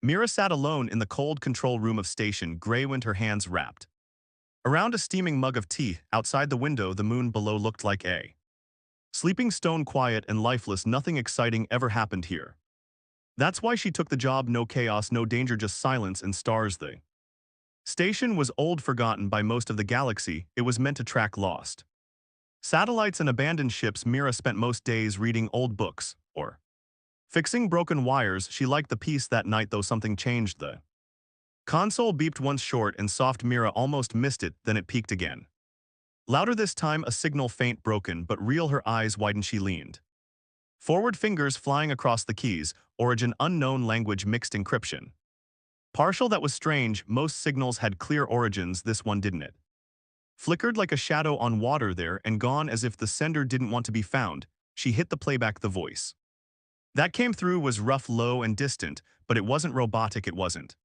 Mira sat alone in the cold control room of Station Greywind, her hands wrapped around a steaming mug of tea. Outside the window, the moon below looked like a sleeping stone, quiet and lifeless. Nothing exciting ever happened here. That's why she took the job. No chaos, no danger, just silence and stars. The station was old, forgotten by most of the galaxy. It was meant to track lost satellites and abandoned ships. Mira spent most days reading old books or fixing broken wires. She liked the peace that night, though something changed. The console beeped once, short and soft. Mira almost missed it, then it peaked again. Louder this time, a signal, faint, broken, but real. Her eyes widened. She leaned forward, fingers flying across the keys. Origin unknown, language mixed, encryption partial. That was strange. Most signals had clear origins, this one didn't. It flickered like a shadow on water, there and gone, as if the sender didn't want to be found. She hit the playback. The voice that came through was rough, low and distant, but it wasn't robotic, it wasn't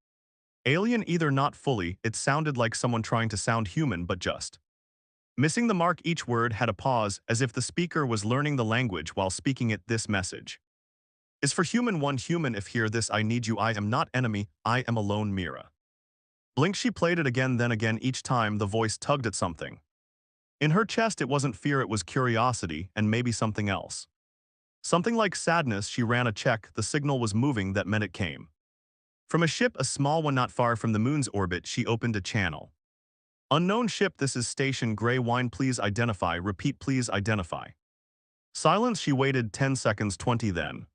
alien either, not fully. It sounded like someone trying to sound human, but just missing the mark. Each word had a pause, as if the speaker was learning the language while speaking it. This message is for human one. Human, if hear this, I need you. I am not enemy. I am alone. Mira blinked. She played it again, then again. Each time the voice tugged at something in her chest. It wasn't fear, it was curiosity, and maybe something else. Something like sadness. She ran a check. The signal was moving. That meant it came from a ship, a small one not far from the moon's orbit. She opened a channel. Unknown ship, this is Station Grey Wine. Please identify. Repeat, please identify. Silence. She waited 10 seconds, 20, then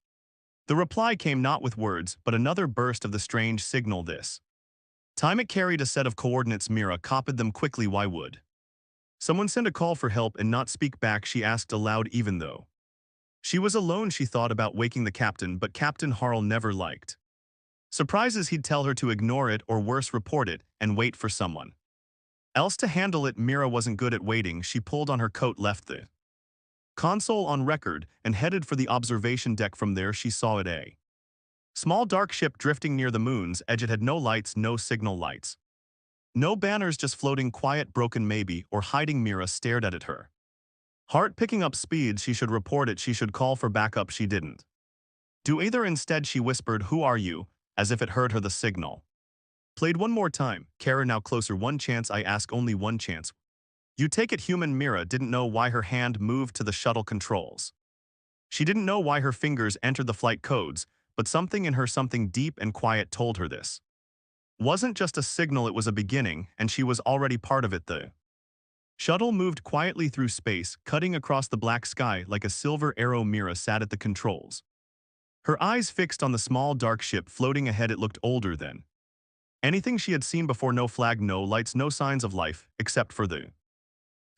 the reply came, not with words, but another burst of the strange signal. This time it carried a set of coordinates. Mira copied them quickly. Why would someone send a call for help and not speak back? She asked aloud. Even though she was alone, she thought about waking the captain, but Captain Harl never liked surprises. He'd tell her to ignore it, or worse, report it, and wait for someone else to handle it. Mira wasn't good at waiting. She pulled on her coat, left the console on record, and headed for the observation deck. From there she saw it, a small dark ship drifting near the moon's edge. It had no lights, no signal lights, no banners, just floating, quiet, broken, maybe, or hiding. Mira stared at it, her heart picking up speed. She should report it. She should call for backup. She didn't do either. Instead she whispered, "Who are you?" as if it heard her. The signal played one more time. Kara, now closer. One chance, I ask, only one chance. You take it. Human. Mira didn't know why her hand moved to the shuttle controls. She didn't know why her fingers entered the flight codes, but something in her, something deep and quiet, told her this wasn't just a signal, it was a beginning, and she was already part of it. The shuttle moved quietly through space, cutting across the black sky like a silver arrow. Mira sat at the controls, her eyes fixed on the small dark ship floating ahead. It looked older than anything she had seen before. No flag, no lights, no signs of life, except for the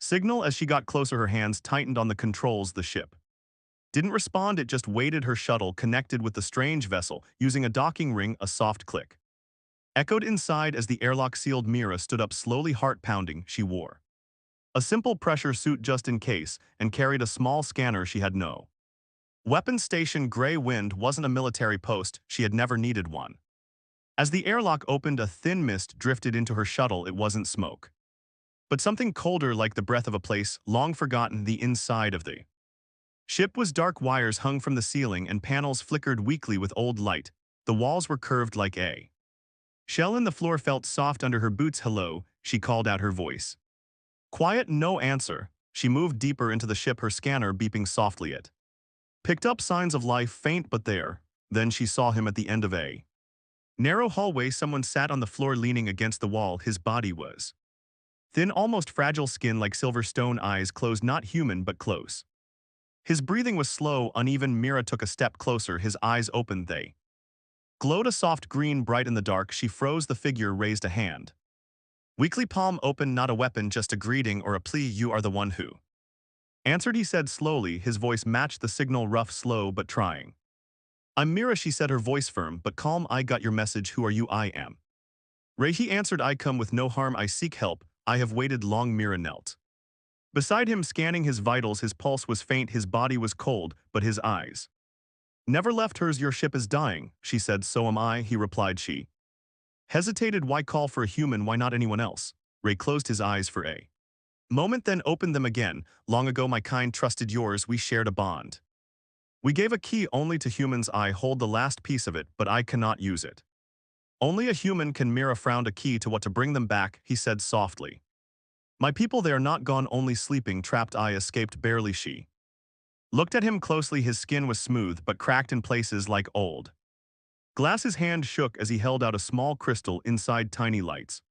signal. As she got closer, her hands tightened on the controls. The ship didn't respond, it just waited. Her shuttle connected with the strange vessel using a docking ring. A soft click echoed inside as the airlock sealed. Mira stood up slowly, heart pounding. She wore a simple pressure suit just in case, and carried a small scanner. She had no weapons. Station Grey Wind wasn't a military post. She had never needed one. As the airlock opened, a thin mist drifted into her shuttle. It wasn't smoke, but something colder, like the breath of a place long forgotten. The inside of the ship was dark. Wires hung from the ceiling, and panels flickered weakly with old light. The walls were curved like a shell, and the floor felt soft under her boots. Hello, she called out, her voice quiet. No answer. She moved deeper into the ship, her scanner beeping softly. It picked up signs of life, faint but there. Then she saw him at the end of a narrow hallway. Someone sat on the floor, leaning against the wall. His body was thin, almost fragile, skin like silver stone, eyes closed, not human but close. His breathing was slow, uneven. Mira took a step closer. His eyes opened. They glowed a soft green, bright in the dark. She froze. The figure raised a hand, weakly, palm open. Not a weapon, just a greeting or a plea. You are the one who answered, he said slowly. His voice matched the signal, rough, slow, but trying. I'm Mira, she said, her voice firm but calm. I got your message. Who are you? I am Ray, he answered. I come with no harm. I seek help. I have waited long. Mira knelt beside him, scanning his vitals. His pulse was faint, his body was cold, but his eyes never left hers. Your ship is dying, she said. So am I, he replied. She hesitated. Why call for a human? Why not anyone else? Ray closed his eyes for a moment, then opened them again. Long ago, my kind trusted yours. We shared a bond. We gave a key only to humans. I hold the last piece of it, but I cannot use it. Only a human can. Mira frowned a key to what to bring them back, he said softly. My people, they are not gone, only sleeping, trapped. I escaped barely. She looked at him closely. His skin was smooth but cracked in places like old glass. His hand shook as he held out a small crystal inside tiny lights.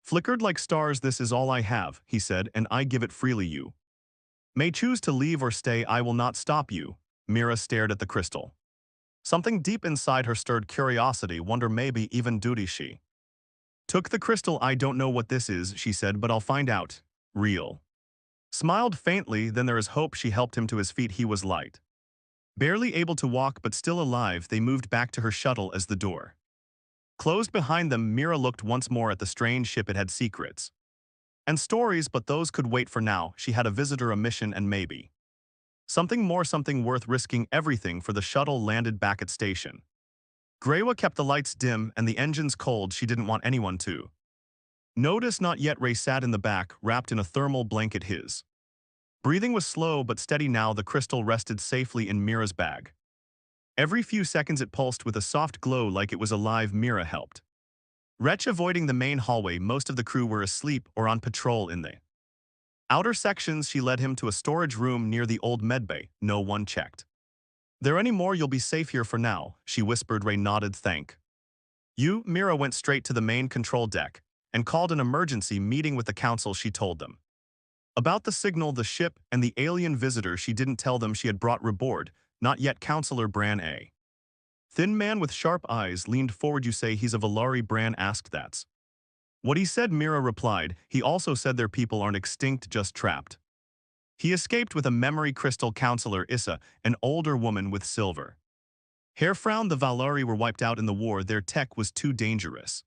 Flickered like stars. This is all I have, he said, and I give it freely. You may choose to leave or stay. I will not stop you. Mira stared at the crystal. Something deep inside her stirred curiosity, wonder, maybe even duty. She took the crystal. I don't know what this is, she said, but I'll find out. Real. Smiled faintly, then there is hope. She helped him to his feet. He was light, barely able to walk, but still alive. They moved back to her shuttle as the door closed behind them. Mira looked once more at the strange ship. It had secrets and stories, but those could wait for now. She had a visitor, a mission, and maybe something more, something worth risking everything for. The shuttle landed back at station. Greywa kept the lights dim and the engines cold. She didn't want anyone to notice. Not yet. Ray sat in the back, wrapped in a thermal blanket. His breathing was slow but steady now. The crystal rested safely in Mira's bag. Every few seconds it pulsed with a soft glow like it was alive. Mira helped Wretch avoiding the main hallway. Most of the crew were asleep or on patrol in the outer sections. She led him to a storage room near the old medbay. No one checked there anymore. You'll be safe here for now, she whispered. Ray nodded. Thank you. Mira went straight to the main control deck and called an emergency meeting with the council. She told them about the signal, the ship, and the alien visitor. She didn't tell them she had brought reboard. Not yet. Counselor Bran, a thin man with sharp eyes, leaned forward. You say he's a Valari? Bran asked. That's what he said, Mira replied. He also said their people aren't extinct, just trapped. He escaped with a memory crystal. Counselor Issa, an older woman with silver hair, frowned. The Valari were wiped out in the war. Their tech was too dangerous.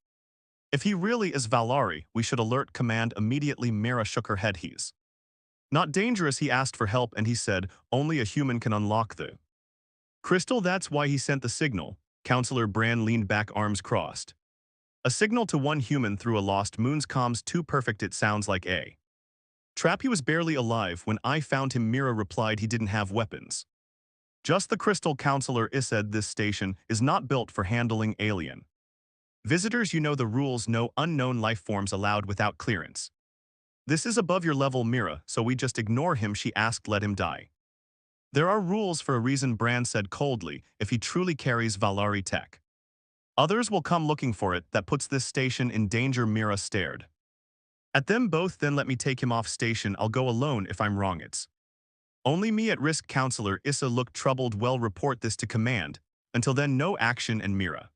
If he really is Valari, we should alert command immediately. Mira shook her head. He's not dangerous. He asked for help and he said only a human can unlock the crystal. That's why he sent the signal. Counselor Bran leaned back, arms crossed. A signal to one human through a lost moon's comms. Too perfect. It sounds like a trap. He was barely alive when I found him. Mira replied. He didn't have weapons, just the crystal. Counselor said this station is not built for handling alien visitors. You know the rules. No unknown life forms allowed without clearance. This is above your level, Mira, so we just ignore him. She asked. Let him die. There are rules for a reason, Bran said coldly. If he truly carries Valari tech, others will come looking for it. That puts this station in danger. Mira stared at them both. Then let me take him off station. I'll go alone. If I'm wrong, it's only me at risk. Counselor Issa looked troubled. Well, report this to command. Until then, no action. And Mira,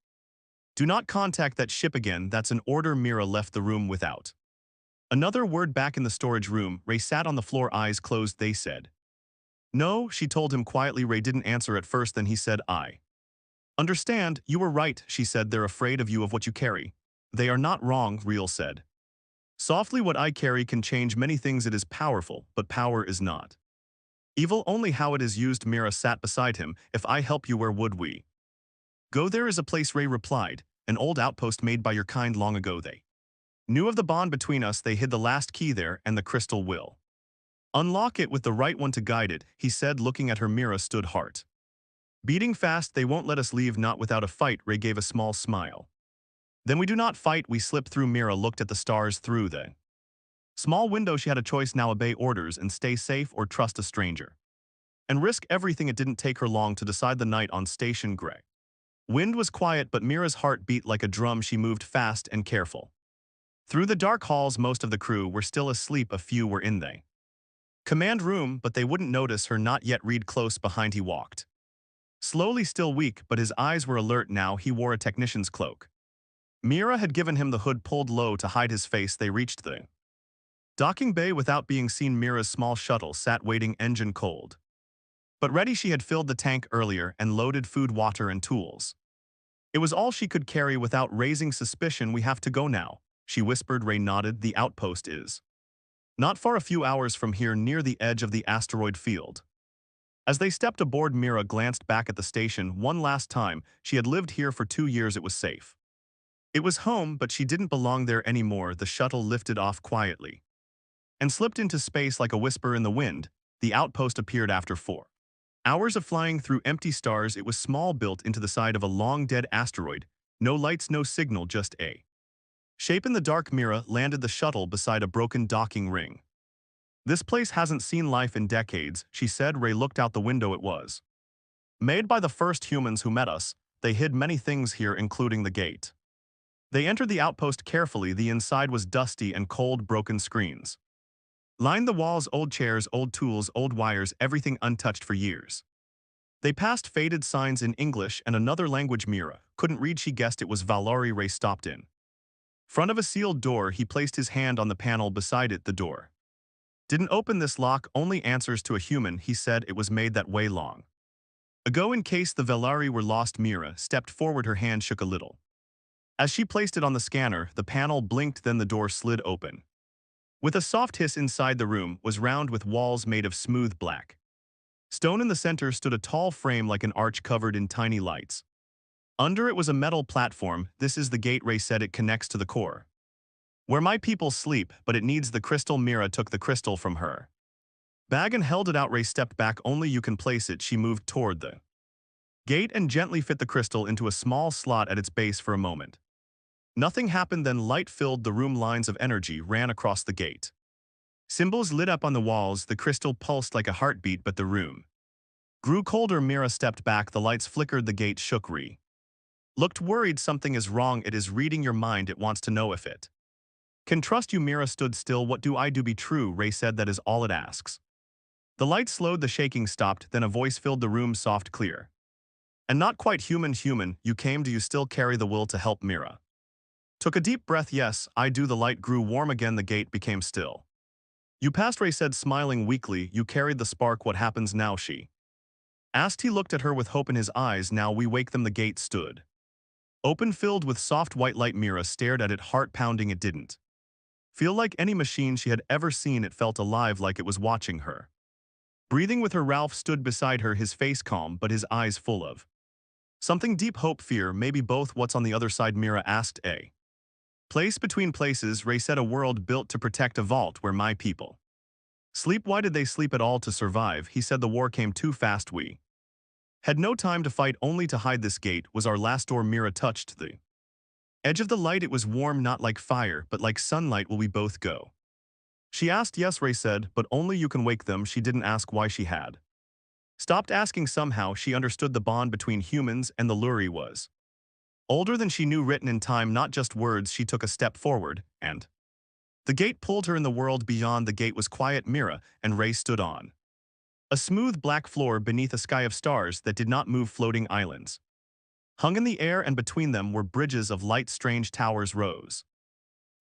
do not contact that ship again. That's an order. Mira left the room without another word. Back in the storage room, Ray sat on the floor, eyes closed. They said no, she told him quietly. Ray didn't answer at first. Then he said, I understand. You were right, she said. They're afraid of you, of what you carry. They are not wrong, Real said softly. What I carry can change many things. It is powerful, but power is not evil, only how it is used. Mira sat beside him. If I help you, where would we go? There is a place, Ray replied. An old outpost made by your kind long ago. They knew of the bond between us. They hid the last key there, and the crystal will unlock it with the right one to guide it, he said, looking at her. Mira stood, heart beating fast. They won't let us leave, not without a fight. Ray gave a small smile. Then we do not fight, we slip through. Mira looked at the stars through the small window. She had a choice now: obey orders and stay safe, or trust a stranger and risk everything. It didn't take her long to decide. The night on Station Grey wind was quiet, but Mira's heart beat like a drum. She moved fast and careful through the dark halls. Most of the crew were still asleep. A few were in the command room, but they wouldn't notice her. Not yet. Reed close behind. He walked slowly, still weak, but his eyes were alert now. He wore a technician's cloak. Mira had given him the hood pulled low to hide his face. They reached the docking bay without being seen. Mira's small shuttle sat waiting, engine cold but ready. She had filled the tank earlier and loaded food, water, and tools. It was all she could carry without raising suspicion. We have to go now, she whispered. Ray nodded. The outpost is not far, a few hours from here, near the edge of the asteroid field. As they stepped aboard, Mira glanced back at the station one last time. She had lived here for 2 years. It was safe. It was home, but she didn't belong there anymore. The shuttle lifted off quietly and slipped into space like a whisper in the wind. The outpost appeared after 4 hours of flying through empty stars. It was small, built into the side of a long-dead asteroid, No lights, no signal, just a shape in the dark. Mira landed the shuttle beside a broken docking ring. This place hasn't seen life in decades, she said. Ray looked out the window. It was made by the first humans who met us. They hid many things here, including the gate. They entered the outpost carefully. The inside was dusty and cold. Broken screens lined the walls, old chairs, old tools, old wires, everything untouched for years. They passed faded signs in English and another language Mira couldn't read. She guessed it was Valari. Ray stopped in front of a sealed door. He placed his hand on the panel beside it. The door didn't open. This lock only answers to a human, he said. It was made that way long ago in case the Valari were lost. Mira stepped forward. Her hand shook a little. As she placed it on the scanner, the panel blinked, then the door slid open. With a soft hiss, inside the room was round with walls made of smooth black stone. In the center stood a tall frame like an arch covered in tiny lights. Under it was a metal platform. This is the gate, Ray said. It connects to the core where my people sleep, but it needs the crystal. Mira took the crystal from her bag and held it out. Ray stepped back. Only you can place it. She moved toward the gate and gently fit the crystal into a small slot at its base. For a moment, nothing happened. Then light filled the room. Lines of energy ran across the gate. Symbols lit up on the walls. The crystal pulsed like a heartbeat, but the room grew colder. Mira stepped back. The lights flickered. The gate shook. Ray looked worried. Something is wrong. It is reading your mind. It wants to know if it can trust you. Mira stood still. What do I do? Be true, Ray said. That is all it asks. The light slowed. The shaking stopped. Then a voice filled the room, soft, clear, and not quite human. Human, you came. Do you still carry the will to help? Mira took a deep breath. Yes, I do. The light grew warm again. The gate became still. You passed, Ray said, smiling weakly. You carried the spark. What happens now? She asked. He looked at her with hope in his eyes. Now we wake them. The gate stood open, filled with soft white light. Mira stared at it, heart pounding. It didn't feel like any machine she had ever seen. It felt alive, like it was watching her. Breathing with her. Ralph stood beside her, his face calm, but his eyes full of something deep. Hope, fear, maybe both. What's on the other side? Mira asked. A place between places, Ray said. A world built to protect, a vault where my people sleep. Why did they sleep at all? To survive, he said. The war came too fast. We had no time to fight, only to hide. This gate was our last door. Mira touched the edge of the light. It was warm, not like fire, but like sunlight. Will we both go? She asked. Yes, Ray said, but only you can wake them. She didn't ask why. She had stopped asking. Somehow she understood the bond between humans and the Luri was older than she knew, written in time, not just words. She took a step forward, and the gate pulled her in. The world beyond the gate was quiet. Mira and Ray stood on a smooth black floor beneath a sky of stars that did not move. Floating islands hung in the air, and between them were bridges of light. Strange towers rose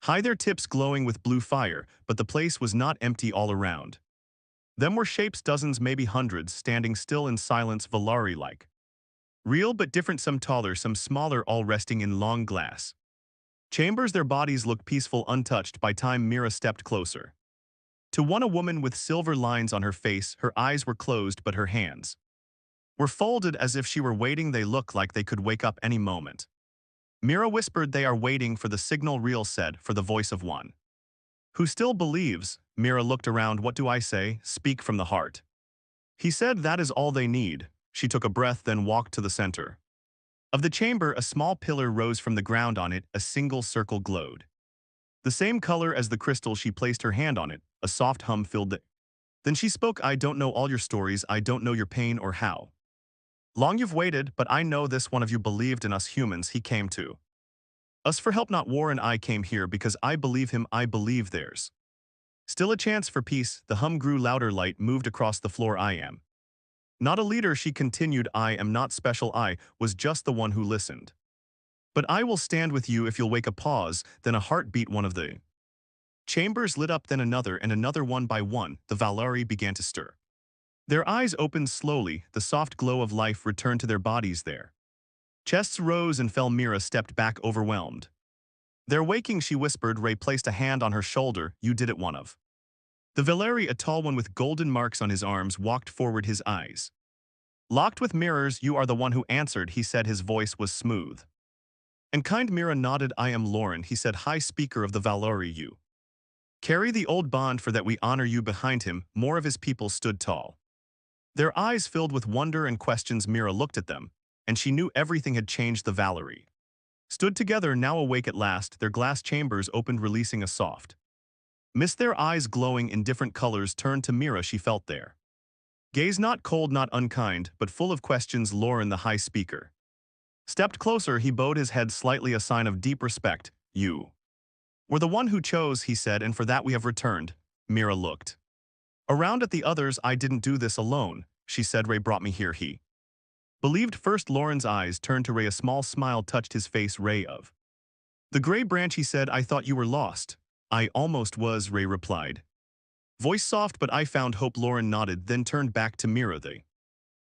high, their tips glowing with blue fire, but the place was not empty. All around them were shapes, dozens, maybe hundreds, standing still in silence. Valari-like, real but different, some taller, some smaller, all resting in long glass chambers. Their bodies looked peaceful, untouched by time. Mira stepped closer to one, a woman with silver lines on her face. Her eyes were closed, but her hands were folded as if she were waiting. They looked like they could wake up any moment. Mira whispered, they are waiting for the signal. Real said, for the voice of one who still believes. Mira looked around. What do I say? Speak from the heart. He said, that is all they need. She took a breath, then walked to the center of the chamber. A small pillar rose from the ground. On it, a single circle glowed, the same color as the crystal. She placed her hand on it. A soft hum filled it. Then she spoke. I don't know all your stories. I don't know your pain or how long you've waited, but I know this: one of you believed in us humans. He came to us for help, not war, and I came here because I believe him. I believe there's still a chance for peace. The hum grew louder. Light moved across the floor. I am not a leader, she continued. I am not special. I was just the one who listened. But I will stand with you if you'll wake. A pause, then a heartbeat. One of the chambers lit up, then another and another. One by one, the Valari began to stir. Their eyes opened slowly. The soft glow of life returned to their bodies. Their chests rose and fell. Mira stepped back, overwhelmed. They're waking, she whispered. Ray placed a hand on her shoulder. You did it. One of the Valeri, a tall one with golden marks on his arms, walked forward, his eyes locked with mirrors. You are the one who answered, he said. His voice was smooth and kind. Mira nodded. I am Lauren, he said. High Speaker of the Valeri. You carry the old bond, for that we honor you. Behind him, more of his people stood tall, their eyes filled with wonder and questions. Mira looked at them, and she knew everything had changed. The Valeri stood together, now awake at last, their glass chambers opened, releasing a soft mist. Their eyes, glowing in different colors, turned to Mira. She felt their gaze, not cold, not unkind, but full of questions. Lauren, the high speaker, stepped closer. He bowed his head slightly, a sign of deep respect. You were the one who chose, he said, and for that we have returned. Mira looked around at the others. I didn't do this alone, she said. Ray brought me here. He believed first. Lauren's eyes turned to Ray. A small smile touched his face. Ray of the gray branch, he said. I thought you were lost. I almost was, Ray replied, voice soft, but I found hope. Lauren nodded, then turned back to Mira. They